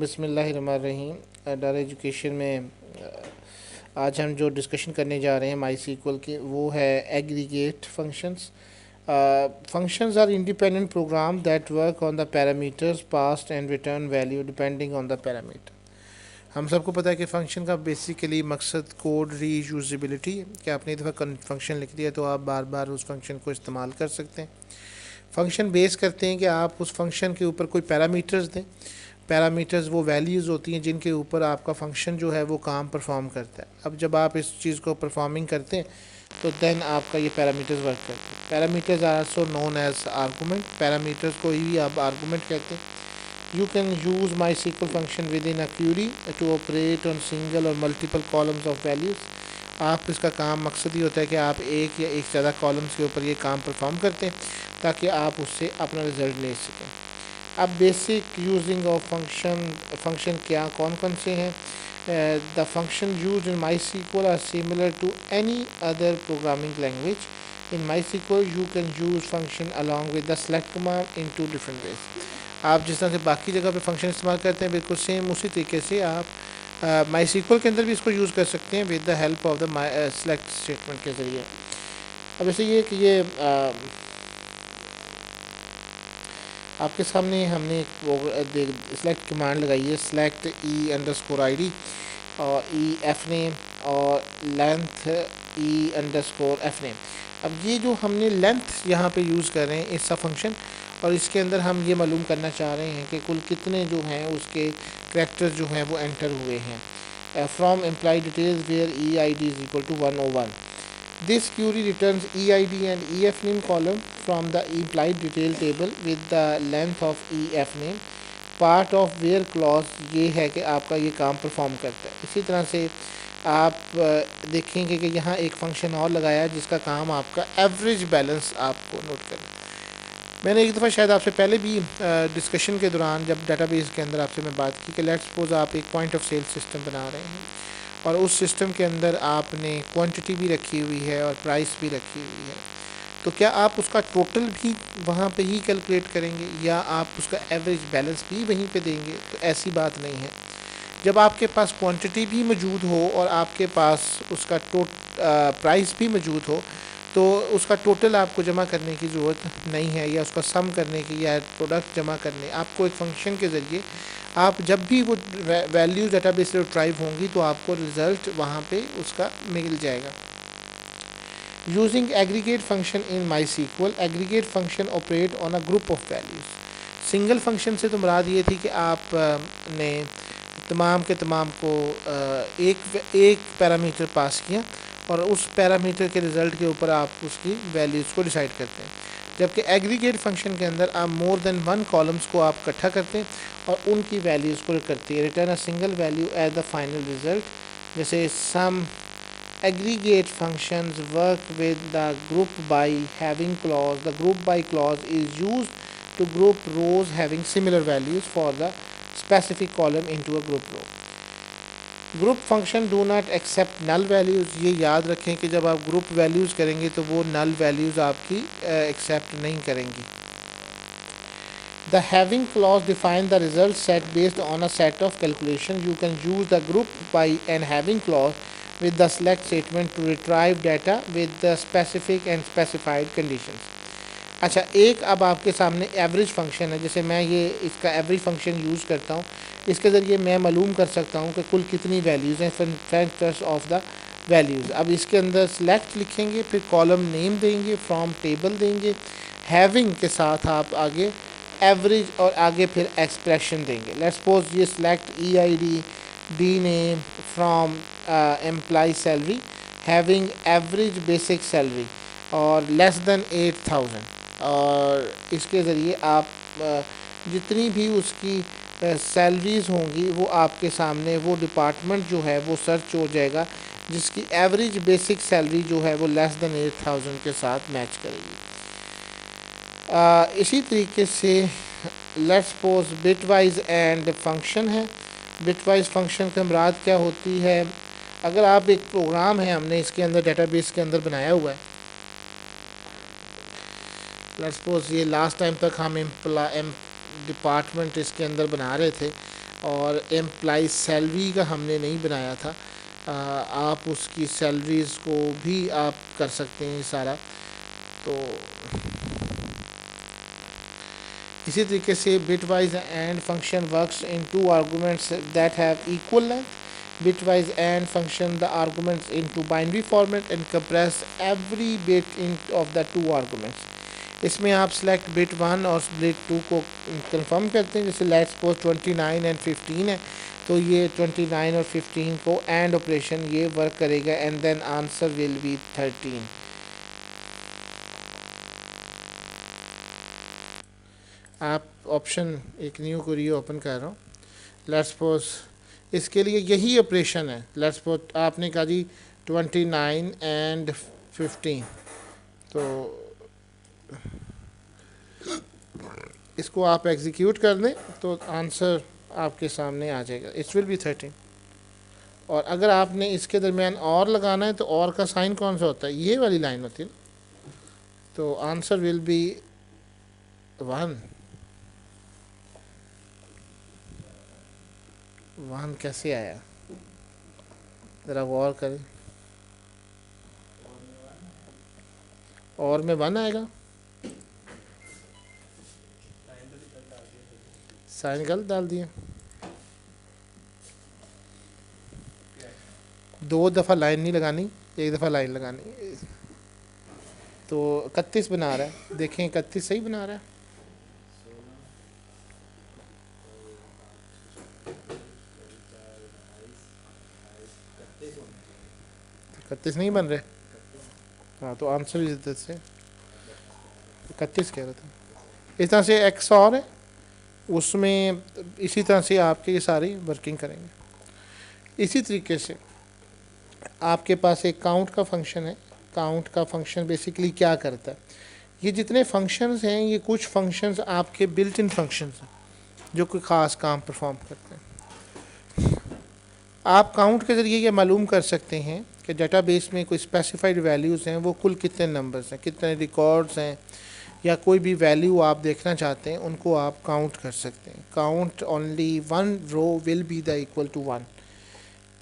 बिस्मिल्लाहिर्रहमानिर्रहीम। डार एजुकेशन में आज हम जो डिस्कशन करने जा रहे हैं माई सीक्वल के, वो है aggregate functions. Functions are independent program that work on the parameters passed and return value depending on the parameter. हम सबको पता है कि फ़ंक्शन का बेसिकली मकसद कोड रीयूज़ेबिलिटी है कि आपने एक दफ़ा फंक्शन लिख दिया तो आप बार बार उस फंक्शन को इस्तेमाल कर सकते हैं। फंक्शन बेस करते हैं कि आप उस फंक्शन के ऊपर कोई पैरामीटर्स दें। पैरामीटर्स वो वैल्यूज़ होती हैं जिनके ऊपर आपका फंक्शन जो है वो काम परफॉर्म करता है। अब जब आप इस चीज़ को परफॉर्मिंग करते हैं तो देन आपका ये पैरामीटर्स वर्क करते हैं। Parameters are also known as argument. Parameters को ही आप आर्गूमेंट कहते हैं। You can use MySQL function within a query to operate on single or multiple columns of values। आप इसका काम मकसद ही होता है कि आप एक या एक ज़्यादा कॉलम्स के ऊपर ये काम परफॉर्म करते हैं ताकि आप उससे अपना रिज़ल्ट ले सकें। अब बेसिक यूजिंग ऑफ फंक्शन क्या कौन कौन से हैं? The function use in MySQL are similar to any other programming language. In MySQL you can use function along with the select command in 2 different ways. आप जिस तरह से बाकी जगह पे फंक्शन इस्तेमाल करते हैं बिल्कुल सेम उसी तरीके से आप MySQL के अंदर भी इसको यूज़ कर सकते हैं with the help of the select statement के ज़रिए। अब ऐसे ये कि ये आपके सामने हमने सेलेक्ट कमांड लगाई है, सेलेक्ट E_ID और EF नेम और लेंथ E_F नेम। अब ये जो हमने लेंथ यहाँ पे यूज़ कर रहे हैं इसका फंक्शन, और इसके अंदर हम ये मालूम करना चाह रहे हैं कि कुल कितने जो हैं उसके करैक्टर्स जो हैं वो एंटर हुए हैं। From employ details where EID is equal to 101। This query returns EID and EF name column from the employ detail table with the length of EF name. Part of where clause ये है कि आपका ये काम perform करता है। इसी तरह से आप देखेंगे कि यहाँ एक फंक्शन और लगाया है जिसका काम आपका एवरेज बैलेंस आपको नोट करना। मैंने एक दफ़ा शायद आपसे पहले भी डिस्कशन के दौरान जब डाटाबेस के अंदर आपसे मैं बात की कि लेट्स सपोज आप एक पॉइंट ऑफ सेल सिस्टम बना रहे हैं और उस सिस्टम के अंदर आपने क्वांटिटी भी रखी हुई है और प्राइस भी रखी हुई है, तो क्या आप उसका टोटल भी वहाँ पे ही कैलकुलेट करेंगे या आप उसका एवरेज बैलेंस भी वहीं पे देंगे? तो ऐसी बात नहीं है। जब आपके पास क्वांटिटी भी मौजूद हो और आपके पास उसका प्राइस भी मौजूद हो तो उसका टोटल आपको जमा करने की ज़रूरत नहीं है, या उसका सम करने की या प्रोडक्ट जमा करने। आपको एक फ़ंक्शन के ज़रिए आप जब भी वो वैल्यूज़ डाटाबेस से ड्राइव होंगी तो आपको रिज़ल्ट वहाँ पे उसका मिल जाएगा। Using aggregate function in MySQL, aggregate function operate on a group of values. Single function से तो मुराद ये थी कि आपने तमाम के तमाम को एक पैरामीटर पास किया और उस पैरामीटर के रिज़ल्ट के ऊपर आप उसकी वैल्यूज़ को डिसाइड करते हैं। जबकि एग्रीगेट फंक्शन के अंदर आप मोर देन 1 कॉलम्स को आप इकट्ठा करते हैं और उनकी वैल्यूज़ को करती है। Return a single value as the final result. जैसे some aggregate functions work with the group by having clause. The group by clause is used to group rows having similar values for the specific column into a group row. Group function do not accept null values. ये याद रखें कि जब आप group values करेंगे तो वो नल values आपकी एक्सेप्ट नहीं करेंगी। The having clause define the result set based on a set of calculation. You can use the group by and having clause with the select statement to retrieve data with the specific and specified conditions. अच्छा, एक अब आपके सामने average function है। जैसे मैं ये इसका एवरेज फंक्शन यूज़ करता हूँ, इसके ज़रिए मैं मालूम कर सकता हूँ कि कुल कितनी वैल्यूज़ हैं फैक्टर्स ऑफ द वैल्यूज़। अब इसके अंदर सेलेक्ट लिखेंगे, फिर कॉलम नेम देंगे, फ्रॉम टेबल देंगे, हैविंग के साथ आप आगे एवरेज और आगे फिर एक्सप्रेशन देंगे। लेट्स सपोज ये select EID D name from employ salary having average basic salary और लेस देन 8000, और इसके ज़रिए आप जितनी भी उसकी सैलरीज़ होंगी वो आपके सामने वो डिपार्टमेंट जो है वो सर्च हो जाएगा जिसकी एवरेज बेसिक सैलरी जो है वो लेस देन 8000 के साथ मैच करेगी। इसी तरीके से let's suppose bitwise and function है। बिटवाइज फंक्शन का मुराद क्या होती है? अगर आप एक प्रोग्राम है हमने इसके अंदर डेटाबेस के अंदर बनाया हुआ है, लेट्स सपोज ये लास्ट टाइम तक हम डिपार्टमेंट इसके अंदर बना रहे थे, और एम्प्लॉय सैलरी का हमने नहीं बनाया था। आप उसकी सैलरीज़ को भी आप कर सकते हैं सारा। तो इसी तरीके से bitwise and function works in two arguments that have equal length. bitwise and function the arguments into binary format and compress every bit in of the two arguments। इसमें आप select bit 1 और bit 2 को confirm करते हैं। जैसे let's suppose 29 and 15 है, तो ये 29 और 15 को एंड ऑपरेशन ये वर्क करेगा and then answer will be 13। आप ऑप्शन एक न्यू क्वेरी ओपन कर रहा हूँ। लेट्स सपोज इसके लिए यही ऑपरेशन है। लेट्स सपोज आपने कहा जी 29 एंड 15, तो इसको आप एग्जीक्यूट कर दें तो आंसर आपके सामने आ जाएगा, इट्स विल बी 13। और अगर आपने इसके दरमियान और लगाना है तो और का साइन कौन सा होता है, ये वाली लाइन होती है, तो आंसर विल बी 1। 1 कैसे आया, ज़रा गौर करें। और में 1 आएगा, साइन गलत डाल दिया। 2 दफ़ा लाइन नहीं लगानी, 1 दफ़ा लाइन लगानी। तो 31 बना रहा है, देखें 31 सही बना रहा है। 31 नहीं बन रहे। हाँ, तो आंसर इस तरह से 31 कह रहा था। इस तरह से एक्स और है, उसमें इसी तरह से आपके ये सारी वर्किंग करेंगे। इसी तरीके से आपके पास एक काउंट का फंक्शन है। काउंट का फंक्शन बेसिकली क्या करता है, ये जितने फंक्शंस हैं ये कुछ फंक्शंस आपके बिल्ट इन फंक्शंस हैं जो कोई ख़ास काम परफॉर्म करते हैं। आप काउंट के ज़रिए ये मालूम कर सकते हैं कि डेटाबेस में कोई स्पेसिफाइड वैल्यूज़ हैं वो कुल कितने नंबर्स हैं, कितने रिकॉर्ड्स हैं, या कोई भी वैल्यू आप देखना चाहते हैं उनको आप काउंट कर सकते हैं। Count only 1 row will be the equal to 1।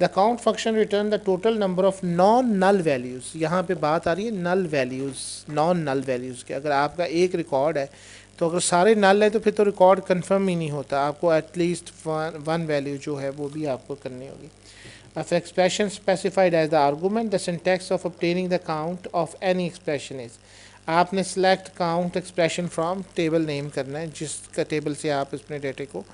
The count function return the total number of non null values. यहाँ पे बात आ रही है null values, non null values के। अगर आपका एक रिकॉर्ड है तो अगर सारे नल है तो फिर तो रिकॉर्ड कंफर्म ही नहीं होता, आपको एटलीस्ट वन वैल्यू जो है वो भी आपको करनी होगी। If expression specified as the argument, the syntax of obtaining the count of any expression is। आपने select count expression from table name करना है, जिसका टेबल से आप इसमें डेटे को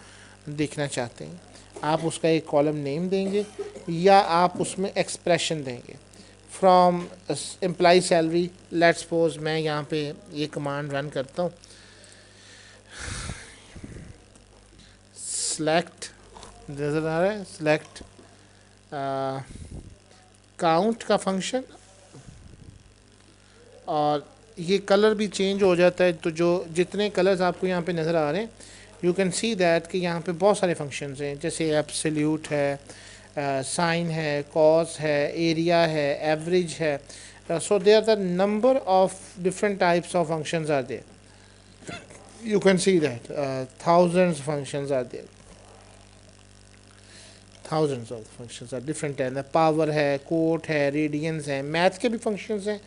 देखना चाहते हैं। आप उसका एक कॉलम नेम देंगे या आप उसमें एक्सप्रेशन देंगे। From employ salary, let's suppose मैं यहाँ पे ये कमांड रन करता हूँ, select, नज़र आ रहा है, select काउंट का फंक्शन, और ये कलर भी चेंज हो जाता है। तो जो जितने कलर्स आपको यहाँ पे नज़र आ रहे हैं, यू कैन सी दैट कि यहाँ पे बहुत सारे फंक्शंस हैं, जैसे एब्सोल्यूट है, साइन है, कॉस है, एरिया है, एवरेज है। So they are the number of different types of functions are there. You can see that thousands functions are there, thousands of functions are different है। Power है, cot है, radians है, math के भी functions हैं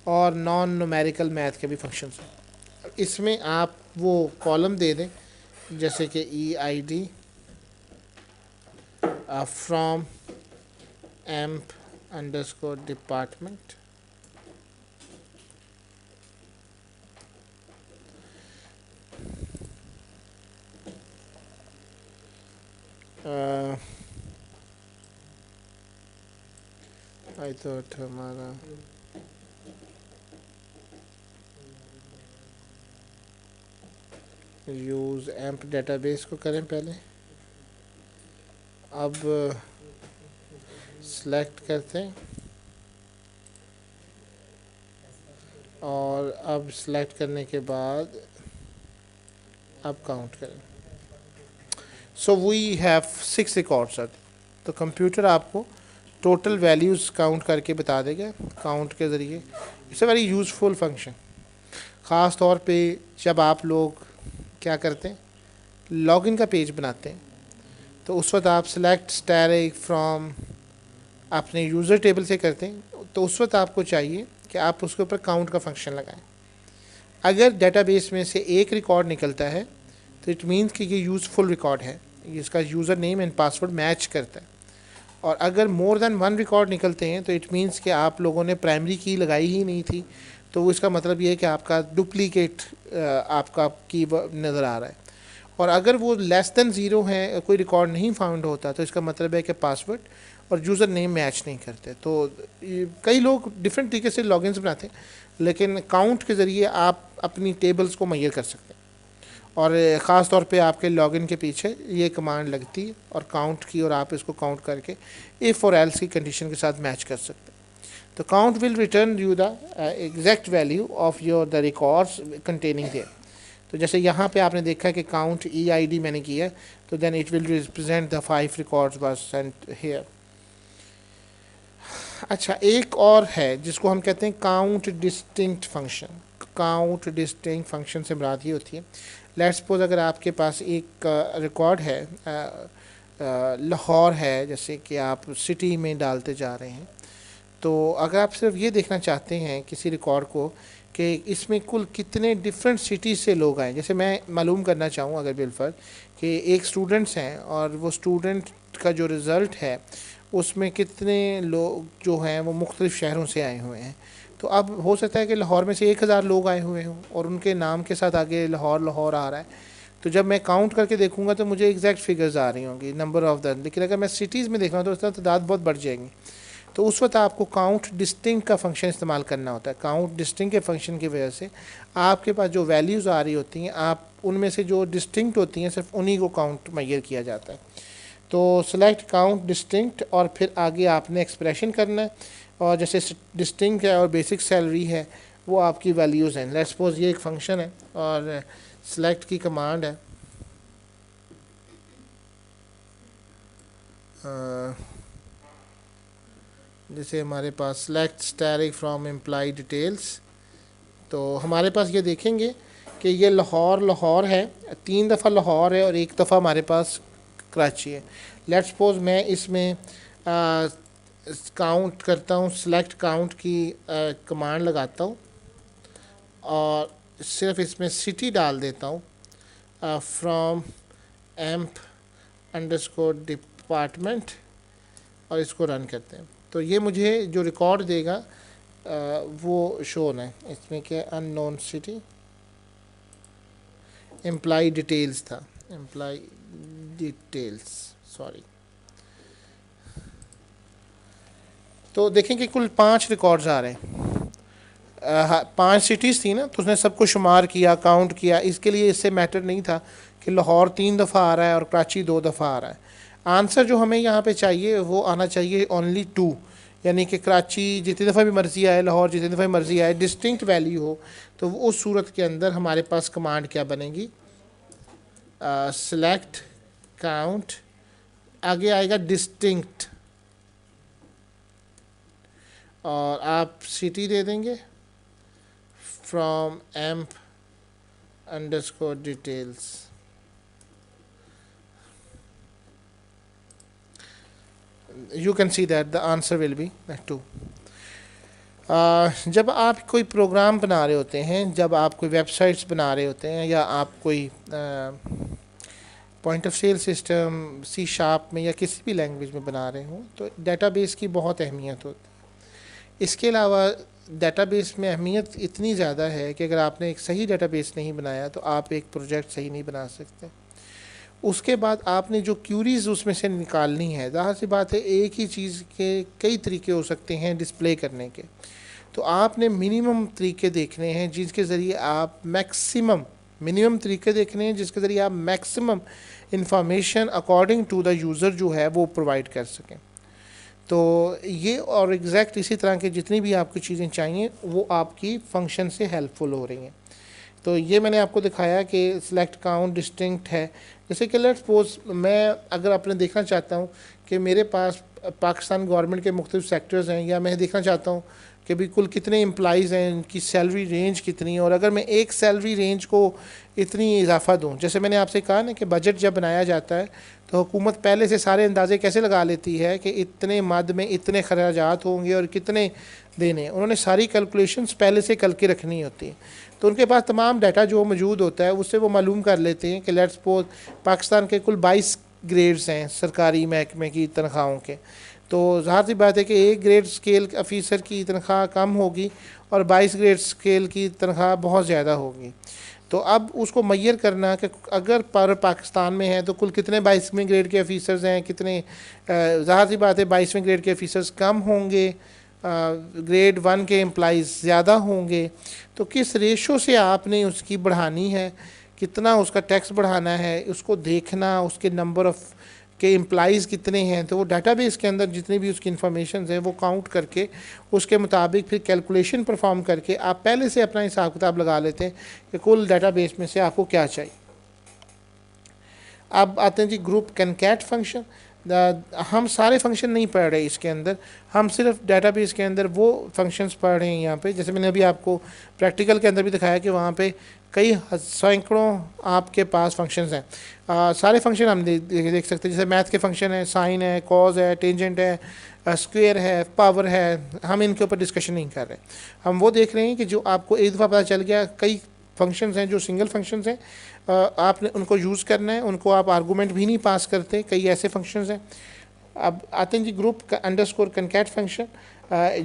और non numerical math के भी फंक्शंस हैं। इसमें आप वो कॉलम दे दें जैसे कि EID from amp underscore department, I thought हमारा यूज़ एम्प डेटाबेस को करें पहले। अब सेलेक्ट करते हैं और अब सेलेक्ट करने के बाद अब काउंट करें। So we have 6 records. तो कंप्यूटर आपको टोटल वैल्यूज़ काउंट करके बता देगा काउंट के ज़रिए। It's a very useful function, ख़ास तौर पे जब आप लोग क्या करते हैं, लॉगिन का पेज बनाते हैं तो उस वक्त आप सिलेक्ट स्टैटिक फ्रॉम अपने यूज़र टेबल से करते हैं, तो उस वक्त आपको चाहिए कि आप उसके ऊपर काउंट का फंक्शन लगाएं। अगर डेटाबेस में से एक रिकॉर्ड निकलता है तो इट मीन्स कि ये यूज़फुल रिकॉर्ड है, इसका user name and password match करता है। और अगर मोर देन वन रिकॉर्ड निकलते हैं तो इट मीन्स कि आप लोगों ने प्राइमरी की लगाई ही नहीं थी, तो वो इसका मतलब ये है कि आपका डुप्लीकेट आपका की नज़र आ रहा है। और अगर वो लेस देन ज़ीरो है, कोई रिकॉर्ड नहीं फाउंड होता, तो इसका मतलब है कि पासवर्ड और यूज़र नेम मैच नहीं करते। तो कई लोग डिफरेंट तरीके से लॉगिन्स बनाते हैं, लेकिन काउंट के ज़रिए आप अपनी टेबल्स को मैयर कर सकते हैं। और ख़ास तौर पे आपके लॉगिन के पीछे ये कमांड लगती है और काउंट की, और आप इसको काउंट करके इफ़ और एल्स की कंडीशन के साथ मैच कर सकते हैं। तो count will return you the exact value of your the records containing there. तो जैसे यहाँ पे आपने देखा कि काउंट EID मैंने किया, तो then it will represent the 5 records was sent here. अच्छा, एक और है जिसको हम कहते हैं count distinct function. Count distinct function से मुराद ये होती है, लेट्स सपोज अगर आपके पास एक रिकॉर्ड है, लाहौर है, जैसे कि आप सिटी में डालते जा रहे हैं, तो अगर आप सिर्फ ये देखना चाहते हैं किसी रिकॉर्ड को कि इसमें कुल कितने डिफरेंट सिटीज़ से लोग आए, जैसे मैं मालूम करना चाहूँ अगर बिलफर कि एक स्टूडेंट्स हैं और वो स्टूडेंट का जो रिज़ल्ट है उसमें कितने लोग जो हैं वो मुख्तलिफ़ शहरों से आए हुए हैं, तो अब हो सकता है कि लाहौर में से 1000 लोग आए हुए हों और उनके नाम के साथ आगे लाहौर लाहौर आ रहा है। तो जब मैं काउंट करके देखूंगा तो मुझे एग्जैक्ट फिगर्स आ रही होंगी, नंबर ऑफ़ द। लेकिन अगर मैं सिटीज़ में देख रहा हूँ तो उसका तादाद बहुत बढ़ जाएंगी। तो उस वक्त आपको काउंट डिस्टिंक्ट का फंक्शन इस्तेमाल करना होता है। काउंट डिस्टिंक्ट के फंक्शन की वजह से आपके पास जो वैल्यूज़ आ रही होती हैं, आप उनमें से जो डिस्टिंक्ट होती हैं सिर्फ उन्हीं को काउंट मैयर किया जाता है। तो सेलेक्ट काउंट डिस्टिंक्ट और फिर आगे आपने एक्सप्रेशन करना है, और जैसे डिस्टिंक्ट है और बेसिक सैलरी है वो आपकी वैल्यूज़ हैं। लेट्स सपोज ये एक फंक्शन है और सेलेक्ट की कमांड है, जैसे हमारे पास select static from employ details, तो हमारे पास ये देखेंगे कि ये लाहौर लाहौर है, 3 दफ़ा लाहौर है और 1 दफ़ा हमारे पास कराची है। लेट्स सपोज मैं इसमें काउंट करता हूँ, सेलेक्ट काउंट की कमांड लगाता हूँ और सिर्फ इसमें सिटी डाल देता हूँ, फ्रॉम एम्प अंडरस्कोर डिपार्टमेंट, और इसको रन करते हैं। तो ये मुझे जो रिकॉर्ड देगा वो शो है इसमें क्या, अननोन सिटी, एम्प्लॉय डिटेल्स था, एम्प्लॉय डिटेल्स, सॉरी। तो देखें कि कुल 5 रिकॉर्ड्स आ रहे हैं। 5 सिटीज़ थी ना, तो उसने सबको शुमार किया, काउंट किया। इसके लिए इससे मैटर नहीं था कि लाहौर 3 दफ़ा आ रहा है और कराची 2 दफ़ा आ रहा है। आंसर जो हमें यहाँ पे चाहिए वो आना चाहिए ओनली 2, यानी कि कराची जितनी दफ़ा भी मर्ज़ी आए, लाहौर जितनी दफ़ा भी मर्ज़ी आए, डिस्टिंक्ट वैल्यू हो। तो उस सूरत के अंदर हमारे पास कमांड क्या बनेगी, सेलेक्ट काउंट, आगे आएगा डिस्टिंक्ट, और आप सिटी दे देंगे from amp underscore details. You can see that the answer will be 2. जब आप कोई प्रोग्राम बना रहे होते हैं, जब आप कोई वेबसाइट्स बना रहे होते हैं, या आप कोई point of sale system C# में या किसी भी लैंग्वेज में बना रहे हों, तो डेटाबेस की बहुत अहमियत होती है। इसके अलावा डेटाबेस में अहमियत इतनी ज़्यादा है कि अगर आपने एक सही डेटाबेस नहीं बनाया तो आप एक प्रोजेक्ट सही नहीं बना सकते। उसके बाद आपने जो क्यूरीज़ उसमें से निकालनी है, ज़ाहिर सी बात है एक ही चीज़ के कई तरीके हो सकते हैं डिस्प्ले करने के, तो आपने मिनिमम तरीके देखने हैं जिसके ज़रिए आप मिनिमम तरीके देखने हैं जिसके ज़रिए आप maximum information according to the user जो है वो प्रोवाइड कर सकें। तो ये और एग्जैक्ट इसी तरह के जितनी भी आपको चीज़ें चाहिए वो आपकी फ़ंक्शन से हेल्पफुल हो रही हैं। तो ये मैंने आपको दिखाया कि सिलेक्ट काउंट डिस्टिंक्ट है। जैसे कि लेट्स सपोज मैं अगर आपने देखना चाहता हूँ कि मेरे पास पाकिस्तान गवर्नमेंट के मुख्तलिफ सेक्टर्स हैं, या मैं देखना चाहता हूँ कि भी कुल कितने एम्प्लॉइज़ हैं, इनकी सैलरी रेंज कितनी है, और अगर मैं एक सैलरी रेंज को इतनी इजाफा दूँ, जैसे मैंने आपसे कहा ना कि बजट जब बनाया जाता है तो हुकूमत पहले से सारे अंदाजे कैसे लगा लेती है कि इतने मद में इतने खराजात होंगे और कितने देने, उन्होंने सारी कैलकुलेशंस पहले से करके रखनी होती है। तो उनके पास तमाम डाटा जो मौजूद होता है उससे वो मालूम कर लेते हैं कि लेट्स सपोज पाकिस्तान के कुल 22 ग्रेड्स हैं सरकारी महकमे की तनख्वाहों के। तो ज़ाहिर सी बात है कि एक ग्रेड स्केल ऑफिसर की तनख्वाह कम होगी और 22 ग्रेड स्केल की तनख्वाह बहुत ज़्यादा होगी। तो अब उसको मैयर करना कि अगर पर पाकिस्तान में है तो कुल कितने 22वें ग्रेड के ऑफिसर्स हैं, कितने ज़ाहिर सी बात है 22वें ग्रेड के ऑफिसर्स कम होंगे, ग्रेड 1 के एम्प्लॉइज़ ज़्यादा होंगे। तो किस रेशो से आपने उसकी बढ़ानी है, कितना उसका टैक्स बढ़ाना है, उसको देखना, उसके नंबर ऑफ़ के एम्प्लॉइज़ कितने हैं। तो वो डाटाबेस के अंदर जितनी भी उसकी इन्फॉर्मेशन है वो काउंट करके उसके मुताबिक फिर कैलकुलेशन परफॉर्म करके आप पहले से अपना हिसाब किताब लगा लेते हैं कि कुल डाटाबेस में से आपको क्या चाहिए। अब आते हैं जी ग्रुप कैनकैट फंक्शन। हम सारे फंक्शन नहीं पढ़ रहे इसके अंदर, हम सिर्फ डाटाबेस के अंदर वो फंक्शंस पढ़ रहे हैं। यहाँ पे जैसे मैंने अभी आपको प्रैक्टिकल के अंदर भी दिखाया कि वहाँ पे कई सैकड़ों आपके पास फंक्शंस हैं। सारे फंक्शन हम देख सकते हैं, जैसे मैथ के फंक्शन है, साइन है, कॉज है, टेंजेंट है, स्क्वेयर है, पावर है। हम इनके ऊपर डिस्कशन नहीं कर रहे, हम वो देख रहे हैं कि जो आपको एक दफ़ा पता चल गया कई फंक्शंस हैं जो सिंगल फंक्शंस हैं, आपने उनको यूज़ करना है, उनको आप आर्गूमेंट भी नहीं पास करते, कई ऐसे फंक्शंस हैं। अब आते हैं G group underscore concat function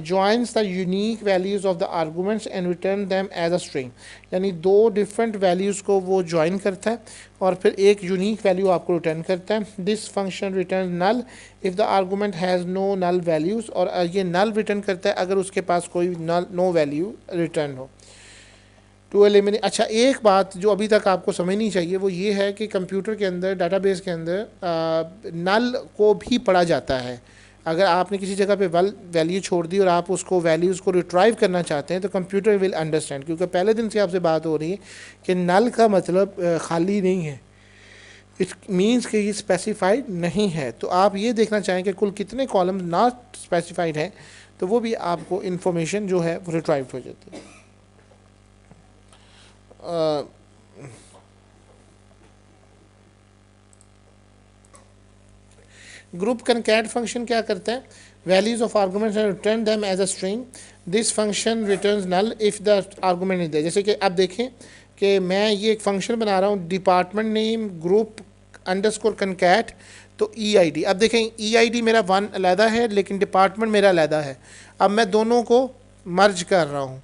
joins the unique values of the arguments and return them as a string। यानी दो डिफरेंट वैल्यूज़ को वो ज्वाइन करता है और फिर एक यूनिक वैल्यू आपको रिटर्न करता है। This function return null if the argument has no null values, और ये नल रिटर्न करता है अगर उसके पास कोई नल नो वैल्यू रिटर्न हो। टू एलिमिनेट, अच्छा एक बात जो अभी तक आपको समझनी चाहिए वो ये है कि कंप्यूटर के अंदर डाटाबेस के अंदर नल को भी पढ़ा जाता है। अगर आपने किसी जगह पे वैल्यू छोड़ दी और आप उसको वैल्यूज़ को रिट्राइव करना चाहते हैं तो कंप्यूटर विल अंडरस्टैंड, क्योंकि पहले दिन से आपसे बात हो रही है कि नल का मतलब खाली नहीं है, इट मीन्स कि ये स्पेसिफाइड नहीं है। तो आप ये देखना चाहें कि कुल कितने कॉलम नॉट स्पेसिफाइड हैं तो वो भी आपको इन्फॉर्मेशन जो है वो रिट्राइव हो जाती है। ग्रुप कनकैट फंक्शन क्या करता है, values of arguments and return them as a string. This function returns null if the argument is there. जैसे कि आप देखें कि मैं ये एक फंक्शन बना रहा हूँ डिपार्टमेंट नेम ग्रुप अंडरस्कोर कनकैट, तो EID। अब देखें EID मेरा वन अलहदा है लेकिन डिपार्टमेंट मेरा अलहदा है। अब मैं दोनों को मर्ज कर रहा हूँ,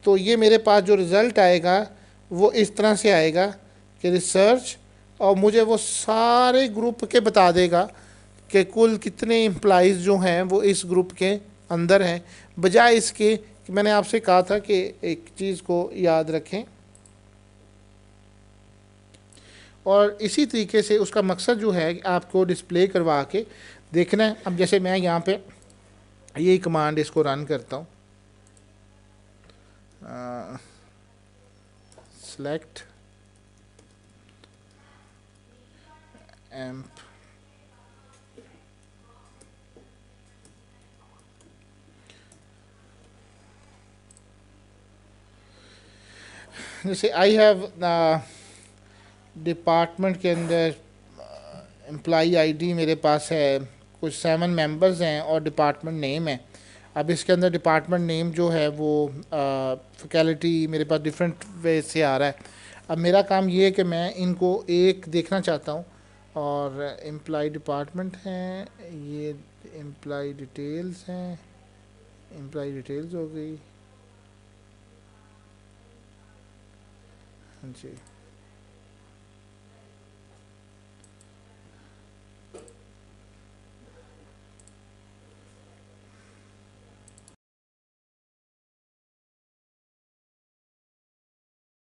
तो ये मेरे पास जो रिज़ल्ट आएगा वो इस तरह से आएगा कि रिसर्च, और मुझे वो सारे ग्रुप के बता देगा कि कुल कितने एम्प्लॉइज़ जो हैं वो इस ग्रुप के अंदर हैं, बजाय इसके कि मैंने आपसे कहा था कि एक चीज़ को याद रखें। और इसी तरीके से उसका मकसद जो है आपको डिस्प्ले करवा के देखना है। अब जैसे मैं यहाँ पे ये कमांड इसको रन करता हूँ, select amp जैसे आई हैव डिपार्टमेंट के अंदर एम्प्लॉई आईडी मेरे पास है, कुछ 7 मेंबर्स हैं और डिपार्टमेंट नेम है। अब इसके अंदर डिपार्टमेंट नेम जो है वो फैकल्टी मेरे पास डिफरेंट वे से आ रहा है। अब मेरा काम ये है कि मैं इनको एक देखना चाहता हूँ, और एम्प्लॉई डिपार्टमेंट हैं, ये एम्प्लॉई डिटेल्स हैं, एम्प्लॉई डिटेल्स हो गई, हाँ जी।